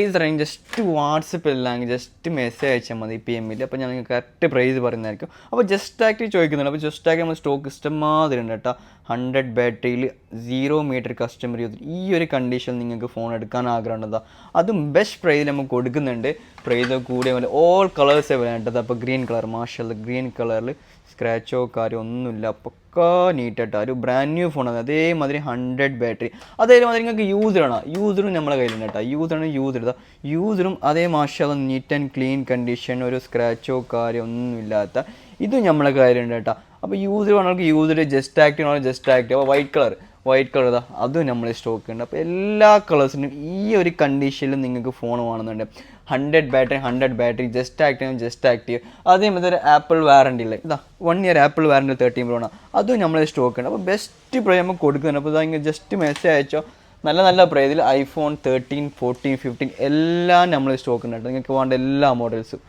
Price അറിയാമെങ്കിൽ just വാട്സപ്പില്ലെങ്കിൽ just message അയച്ചാൽ മതി PM-ൽ. അപ്പോൾ ഞാൻ നിങ്ങൾക്ക് കറക്റ്റ് പ്രൈസ് പറയുന്നതായിരിക്കും. അപ്പോൾ ജസ്റ്റ് ആക്ട് ചോദിക്കുന്നുണ്ട്. അപ്പോൾ ജസ്റ്റ് ആക്ട് നമ്മൾ സ്റ്റോക്ക് ഇഷ്ടംമാതിരി ഉണ്ട് കേട്ടോ. 100 ബാറ്ററിയിൽ 0 മീറ്റർ കസ്റ്റമർ യൂസ്. ഈ ഒരു കണ്ടീഷൻ നിങ്ങൾക്ക് ഫോൺ എടുക്കാൻ ആഗ്രഹമുണ്ടോ? അതും ബെസ്റ്റ് പ്രൈസിൽ നമുക്ക് കൊടുക്കുന്നുണ്ട്. പ്രൈസ് കൂടിയ പോലെ ഓൾ കളേഴ്സ് വേണ്ടത്. അപ്പോൾ ഗ്രീൻ കളർ, മാഷല്ല ഗ്രീൻ കളറിൽ സ്ക്രാച്ചോ കാര്യമോ ഒന്നുമില്ല. പക്കാ നീറ്റായിട്ട് ഒരു ബ്രാൻഡ് ന്യൂ ഫോണാണ്. അതേമാതിരി 100 ബാറ്ററി. അതേമാതിരി നിങ്ങൾക്ക് യൂസറാണ്. യൂസറും നമ്മളെ കയ്യിലുണ്ട് കേട്ടോ. യൂസറും അതേ മാഷല്ല നീറ്റ് ആൻഡ് ക്ലീൻ കണ്ടീഷൻ, ഒരു സ്ക്രാച്ചോ കാര്യം ഒന്നുമില്ലാത്ത ഇതും നമ്മളെ കയ്യിലുണ്ട് കേട്ടോ. അപ്പോൾ യൂസർ വേണമെങ്കിൽ യൂസർ, ജസ്റ്റ് ആക്റ്റീവ് ആണെങ്കിൽ ജസ്റ്റ് ആക്റ്റീവ്. അപ്പോൾ വൈറ്റ് കളർ അതും നമ്മൾ സ്റ്റോക്ക് ഉണ്ട്. അപ്പോൾ എല്ലാ കളേഴ്സിനും ഈ ഒരു കണ്ടീഷനിൽ നിങ്ങൾക്ക് ഫോൺ വേണമെന്നുണ്ട്. 100 battery just active. അതേമാതിരി ആപ്പിൾ വാറണ്ടി ഇല്ലേ, 1 ഇയർ ആപ്പിൾ വാറണ്ടി 13 Pro ആണ്. അതും നമ്മൾ സ്റ്റോക്ക് ഉണ്ട്. അപ്പോൾ ബെസ്റ്റ് പ്രൈസ് നമുക്ക് കൊടുക്കുന്നുണ്ട്. അപ്പോൾ ഇങ്ങനെ ജസ്റ്റ് മെസ്സേജ് അയച്ചോ. നല്ല പ്രൈസിൽ iPhone 13, 14, 15 എല്ലാം നമ്മൾ സ്റ്റോക്ക് ഉണ്ട്. നിങ്ങൾക്ക് വേണ്ട എല്ലാ മോഡൽസും